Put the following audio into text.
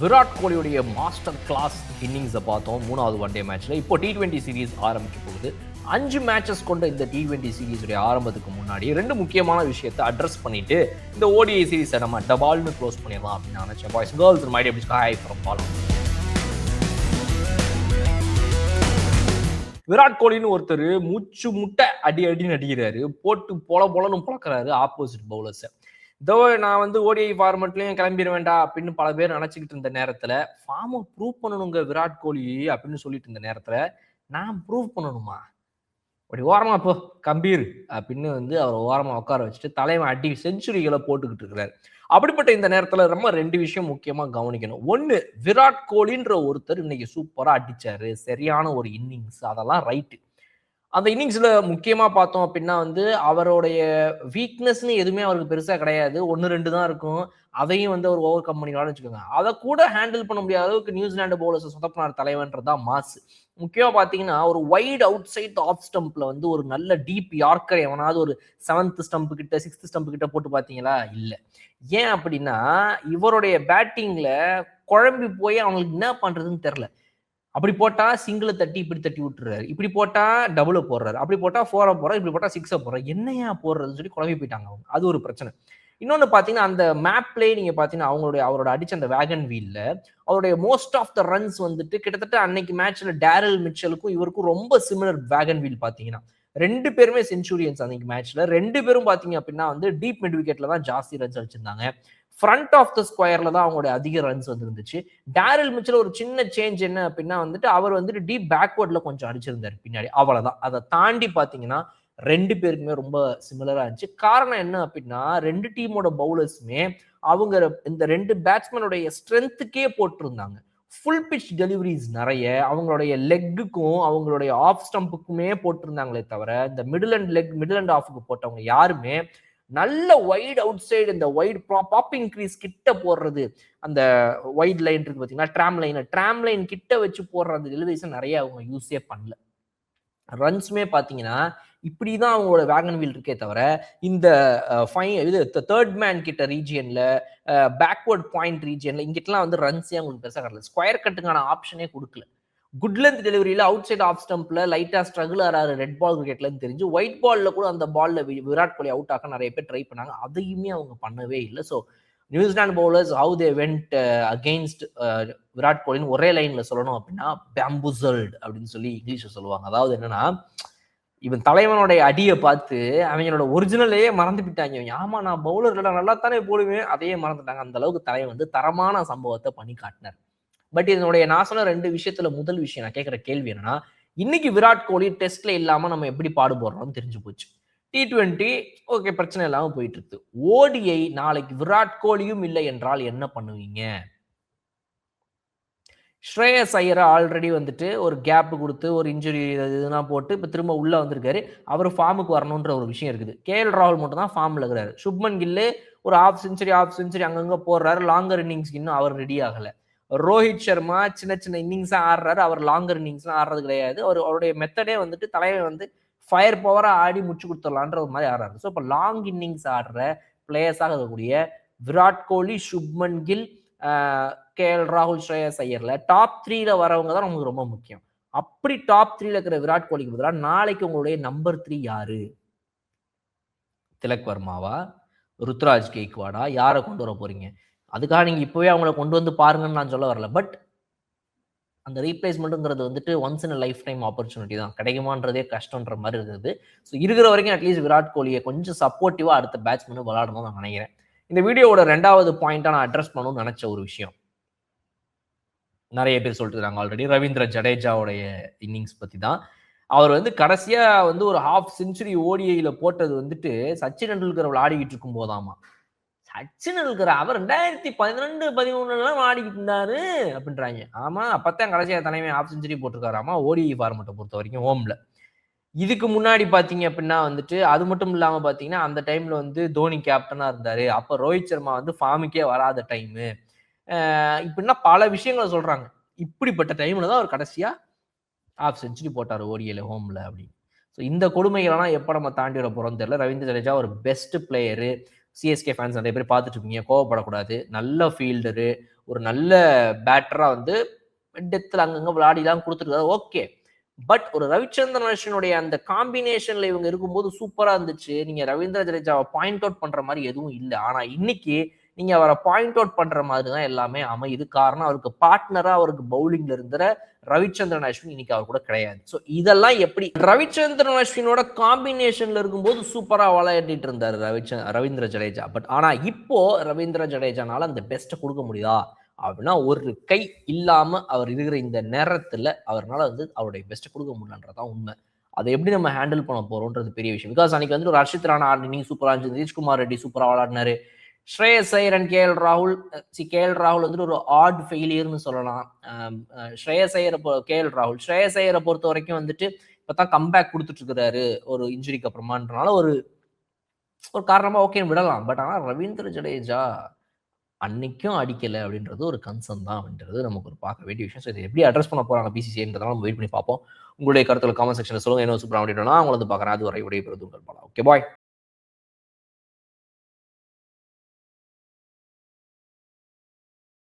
Virat கோலியுடைய master class இன்னிங்ஸை பார்த்தோம் 3வது one day மேட்ச்ல. இப்போ T20 சீரீஸ் ஆரம்பிக்க போகுது. 5 மேட்சஸ் கொண்ட இந்த T20 சீரீஸுடைய ஆரம்பத்துக்கு முன்னாடி 2 முக்கியமான விஷயத்தை அட்ரஸ் பண்ணிட்டு இந்த ODI சீரீஸை நம்ம டபால்னு க்ளோஸ் பண்ணிடலாம் அப்படின்னு நினைச்சேன். Boys girls my day hi from பாலம். விராட் கோலின்னு ஒருத்தர் மூச்சு முட்டை அடின்னு அடிக்கிறாரு, போட்டு பொலன்னு பழக்கிறாரு ஆப்போசிட் பவுலர்ஸை. இதோ நான் ODI ஃபார்மெட்லயும் கிளம்பிட வேண்டாம் அப்படின்னு பல பேர் நினைச்சுக்கிட்டு இருந்த நேரத்துல ஃபார்மை ப்ரூவ் பண்ணணுங்க விராட் கோலி அப்படின்னு சொல்லிட்டு இருந்த நேரத்துல நான் ப்ரூவ் பண்ணணுமா, அப்படி ஓரமா போ கம்பீர் அப்படின்னு அவர் ஓரமா உட்கார வச்சுட்டு தலைவன் அடி செஞ்சுரிகளை போட்டுக்கிட்டு இருக்கிறாரு. அப்படிப்பட்ட இந்த நேரத்துல நம்ம 2 விஷயம் முக்கியமா கவனிக்கணும். ஒண்ணு, விராட் கோலின்ற ஒருத்தர் இன்னைக்கு சூப்பரா அடிச்சாரு, சரியான ஒரு இன்னிங்ஸ், அதெல்லாம் ரைட்டு. அந்த இன்னிங்ஸ்ல முக்கியமா பார்த்தோம் அப்படின்னா அவருடைய வீக்னஸ்ன்னு எதுவுமே அவருக்கு பெருசா கிடையாது, 1-2 தான் இருக்கும். அதையும் அவர் ஓவர் கம் பண்ணிக்கலாம்னு வச்சுக்கோங்க. அதை கூட ஹேண்டில் பண்ண முடியாத அளவுக்கு நியூசிலாந்து பவுலர்ஸ் சொதப்பினார் தலைவன்றதான் மாசு. முக்கியமா பாத்தீங்கன்னா ஒரு வைட் அவுட் சைட் ஆஃப் ஸ்டம்ப்ல ஒரு நல்ல டீப் யார்க்கர் எவனாவது ஒரு 7th ஸ்டம்ப் கிட்ட 6th ஸ்டம்ப் கிட்ட போட்டு பாத்தீங்களா? இல்ல. ஏன் அப்படின்னா இவருடைய பேட்டிங்ல குழம்பி போய் அவங்களுக்கு என்ன பண்றதுன்னு தெரியல. அப்படி போட்டா சிங்கிளை தட்டி இப்படி தட்டி விட்டுறாரு, இப்படி போட்டா டபுளை போடுறாரு, அப்படி போட்டா 4 போடுறாரு, இப்படி போட்டா 6 போடுறாரு. என்னையா போடுறதுன்னு சொல்லி குழம்பி போயிட்டாங்க அவங்க. அது ஒரு பிரச்சனை. இன்னொன்னு பாத்தீங்கன்னா அந்த மேப்லேயே நீங்க பாத்தீங்கன்னா அவரோட அடிச்ச அந்த வேகன் வீல்ல அவருடைய மோஸ்ட் ஆஃப் த ரன்ஸ் கிட்டத்தட்ட அன்னைக்கு மேட்ச்ல டேரல் மிச்சலுக்கும் இவருக்கும் ரொம்ப சிமிலர் வேகன் வீல். பாத்தீங்கன்னா 2 பேருமே செஞ்சுரியன்ஸ் அன்னைக்கு மேட்ச்ல. 2 பேரும் பாத்தீங்க அப்படின்னா டீப் மிட் விக்கெட்ல தான் ஜாஸ்தி ரன்ஸ் அடிச்சிருந்தாங்க. ஃப்ரண்ட் ஆஃப் த ஸ்கொயர்ல தான் அவங்களுடைய அதிக ரன்ஸ் இருந்துச்சு. டேரல் மிச்சல் ஒரு சின்ன சேஞ்ச் என்ன அப்படின்னா அவர் டீப் பேக்வர்ட்ல கொஞ்சம் அடிச்சிருந்தாரு பின்னாடி, அவ்வளவுதான். அதை தாண்டி பாத்தீங்கன்னா 2 பேருக்குமே ரொம்ப சிமிலரா இருந்துச்சு. காரணம் என்ன அப்படின்னா 2 டீமோட பவுலர்ஸுமே அவங்க இந்த 2 பேட்ஸ்மேனுடைய ஸ்ட்ரென்த்துக்கே போட்டிருந்தாங்க. ஃபுல் பிச் டெலிவரிஸ் நிறைய அவங்களுடைய லெக்குக்கும் அவங்களுடைய ஆஃப் ஸ்டம்புக்குமே போட்டிருந்தாங்களே தவிர இந்த மிடில் அண்ட் ஆஃபுக்கு போட்டவங்க யாருமே நல்ல வைட் அவுட் சைடு இந்த வைட் பாப்பிங் கிரீஸ் கிட்ட போடுறது, அந்த வைட் லைன் இருக்கு பாத்தீங்கன்னா ட்ராம் லைன் கிட்ட வச்சு போடுற அந்த டெலிவரிஸை நிறைய அவங்க யூஸே பண்ணல. ரன்ஸுமே பாத்தீங்கன்னா இப்படிதான் அவங்களோட வேகன் வீல் இருக்கே தவிர இந்த தேர்ட் மேன் கிட்ட ரீஜியன்ல பேக்வர்ட் பாயிண்ட் ரீஜியன்ல இங்கிட்டலாம் ரன்ஸே அவங்களுக்கு பெருசா கிடையாது. ஸ்கொயர் கட்டுக்கான ஆப்ஷனே கொடுக்கல. குட் லென்த் டெலிவரியில அவுட் சைட் ஆஃப் ஸ்டம்ப்ல லைட்டா ஸ்ட்ரகிள் ஆறாரு ரெட் பால் கிரிக்கெட்லன்னு தெரிஞ்சு ஒயிட் பால்ல கூட அந்த பால்ல விராட் கோலி அவுட் ஆக நிறைய பேர் ட்ரை பண்ணாங்க. அதையுமே அவங்க பண்ணவே இல்லை. So New Zealand bowlers how they went against Virat கோலின்னு ஒரே லைன்ல சொல்லணும் அப்படின்னா பேம்புசல்ட் அப்படின்னு சொல்லி இங்கிலீஷ்ல சொல்லுவாங்க. அதாவது என்னன்னா இவன் தலைவனுடைய அடியை பார்த்து அவங்களோட ஒரிஜினலையே மறந்து விட்டாங்க. ஆமா நான் பவுலர் நல்லா தானே போடுவேன், அதையே மறந்துட்டாங்க. அந்த அளவுக்கு தலைவன் தரமான சம்பவத்தை பண்ணி காட்டினார். பட் இதனுடைய நான் சொன்ன 2 விஷயத்துல முதல் விஷயம் நான் கேட்கிற கேள்வி என்னன்னா, இன்னைக்கு விராட் கோலி டெஸ்ட்ல இல்லாம நம்ம எப்படி பாடுபடுறோம்னு தெரிஞ்சு போச்சு. T20 ஓகே பிரச்சனை இல்லாம போயிட்டு இருக்கு. ODI நாளைக்கு விராட் கோலியும் இல்லை என்றால் என்ன பண்ணுவீங்க? ஸ்ரேயஸ் ஐயரை ஆல்ரெடி ஒரு கேப் கொடுத்து ஒரு இன்ஜுரி இதெல்லாம் போட்டு இப்போ திரும்ப உள்ள வந்திருக்காரு. அவர் ஃபார்முக்கு வரணுன்ற ஒரு விஷயம் இருக்குது. KL ராகுல் மட்டும் தான் ஃபார்ம்ல இருக்கிறாரு. சுப்மன் கில்லு ஒரு ஹாஃப் செஞ்சுரி அங்கங்க போடுறாரு. லாங்கர் இன்னிங்ஸ் இன்னும் அவர் ரெடி ஆகல. ரோஹித் சர்மா சின்ன இன்னிங்ஸா ஆடுறாரு. அவர் லாங்கர் இன்னிங்ஸ்லாம் ஆடுறது கிடையாது. அவருடைய மெத்தடே தலைவன் ஃபயர் பவரா ஆடி முடிச்சு கொடுத்துடலான்ற ஒரு மாதிரி ஆடுறாரு. ஸோ இப்போ லாங் இன்னிங்ஸ் ஆடுற பிளேயர்ஸாக இருக்கக்கூடிய விராட் கோலி, சுப்மன் கில், KL ராகுல், ஸ்ரேயஸ் ஐயர்ல டாப் 3ல வரவங்க தான் நமக்கு ரொம்ப முக்கியம். அப்படி டாப் 3ல இருக்கிற விராட் கோலிக்கு பதிலாக நாளைக்கு உங்களுடைய நம்பர் 3 யாரு? திலக் வர்மாவா, ருத்ராஜ் கெய்க்வாடா, யாரை கொண்டு வர போறீங்க? அதுக்காக நீங்க இப்பவே அவங்களை கொண்டு வந்து பாருங்கன்னு நான் சொல்ல வரல. பட் அந்த ரீப்ளேஸ்மெண்ட்டுங்கிறது once in lifetime opportunity தான், கிடைக்குமான்றதே கஷ்டன்ற மாதிரி இருக்குது. ஸோ இருக்கிற வரைக்கும் அட்லீஸ்ட் விராட் கோலியை கொஞ்சம் சப்போர்ட்டிவா அடுத்த பேட்ஸ்மேன் விளையாடணும்னு நான் நினைக்கிறேன். இந்த வீடியோவோட 2வது பாயிண்டா நான் அட்ரஸ் பண்ணணும்னு நினைச்ச ஒரு விஷயம், நிறைய பேர் சொல்லிட்டு இருக்காங்க ஆல்ரெடி, ரவீந்திர ஜடேஜாவுடைய இன்னிங்ஸ் பத்தி தான். அவர் கடைசியா ஒரு ஹாஃப் செஞ்சுரி ODIல போட்டது சச்சின் டெண்டுல்கர் விளையாடிக்கிட்டு இருக்கும் போதாமா. சச்சின் டெண்டுல்கர் அவர் 2012-13 ஆடிக்கிட்டு இருந்தாரு அப்படின்றாங்க. ஆமா அப்பத்தான் கடைசியா தலைமை ஹாஃப் செஞ்சுரி போட்டிருக்காராமா ODI ஃபார்மெட்டை பொறுத்த வரைக்கும் ஹோம்ல. இதுக்கு முன்னாடி பாத்தீங்க அப்படின்னா அது மட்டும் இல்லாம பாத்தீங்கன்னா அந்த டைம்ல தோனி கேப்டனா இருந்தாரு. அப்ப ரோஹித் சர்மா ஃபார்முக்கே வராத டைமு. இப்படின்னா பல விஷயங்களை சொல்றாங்க. இப்படிப்பட்ட டைம்ல தான் அவர் கடைசியா ஹாஃப் செஞ்சுரி போட்டார் ODIல ஹோம்ல அப்படின்னு. ஸோ இந்த கொடுமைகளெல்லாம் எப்போ நம்ம தாண்டி வர போறோம்னு தெரியல. ரவீந்திர ஜடேஜா ஒரு பெஸ்ட் பிளேயரு. CSK ஃபேன்ஸ் நிறைய பேர் பார்த்துட்டு இருக்கீங்க, கோவப்படக்கூடாது. நல்ல ஃபீல்டரு, ஒரு நல்ல பேட்டரா வந்து டெத்தில் அங்கங்க விளையாடிலாம் கொடுத்துருக்காரு, ஓகே. பட் ஒரு ரவிச்சந்திரன் அஸ்வினுடைய அந்த காம்பினேஷன்ல இவங்க இருக்கும்போது சூப்பரா இருந்துச்சு. நீங்க ரவீந்திர ஜடேஜாவை பாயிண்ட் அவுட் பண்ற மாதிரி எதுவும் இல்லை. ஆனா இன்னைக்கு நீங்க அவரை பாயிண்ட் அவுட் பண்ற மாதிரி தான் எல்லாமே அமையுது. காரணம் அவருக்கு பார்ட்னரா அவருக்கு பவுலிங்ல இருந்த ரவிச்சந்திரன் அஸ்வின் இன்னைக்கு அவர் கூட கிடையாது. ஸோ இதெல்லாம் எப்படி ரவிச்சந்திரன் அஸ்வினோட காம்பினேஷன்ல இருக்கும்போது சூப்பரா விளையாடிட்டு இருந்தாரு ரவீந்திர ஜடேஜா. பட் ஆனா இப்போ ரவீந்திர ஜடேஜானால அந்த பெஸ்ட்டை கொடுக்க முடியுதா அப்படின்னா, ஒரு கை இல்லாம அவர் இருக்கிற இந்த நேரத்துல அவரால் வந்து அவருடைய பெஸ்ட்டை கொடுக்க முடியலன்றதான் உண்மை. அதை எப்படி நம்ம ஹேண்டில் பண்ண போறோம்ன்றது பெரிய விஷயம். பிகாஸ் அன்னைக்கு வந்து ஒரு ஹர்ஷித் ராணா இன்னிங் சூப்பரா இருந்துச்சு, நிதிஷ்குமார் ரெட்டி சூப்பரா விளையாடினாரு, ஸ்ரேயஸ் ஐயர் அண்ட் கேஎல் ராகுல் வந்துட்டு ஒரு ஆட் ஃபெயிலியர்னு சொல்லலாம். ஸ்ரேயஸ் ஐயரை பொறுத்த வரைக்கும் வந்துட்டு இப்பதான் கம்பேக் கொடுத்துட்டு இருக்கிறாரு ஒரு இன்ஜுரிக்கு அப்புறமான்றனால ஒரு காரணமா ஓகே விடலாம். பட் ஆனா ரவீந்திர ஜடேஜா அன்னைக்கும் அடிக்கல அப்படின்றது ஒரு கன்சர்ன் தான் அப்படின்றது நமக்கு ஒரு பார்க்க வேண்டிய விஷயம். ஸோ இதை எப்படி அட்ரஸ் பண்ண போறாங்க பிசிசிஐன்றதால நம்ம வெயிட் பண்ணி பார்ப்போம். உங்களுடைய கருத்துல காமெண்ட் செக்ஷன்ல சொல்லுங்க. என்ன சூப்பராக அப்படின்னா உங்களை வந்து பார்க்குறேன். அது வரை விடைபெறுவது உங்கள் பாலா. Okay bye.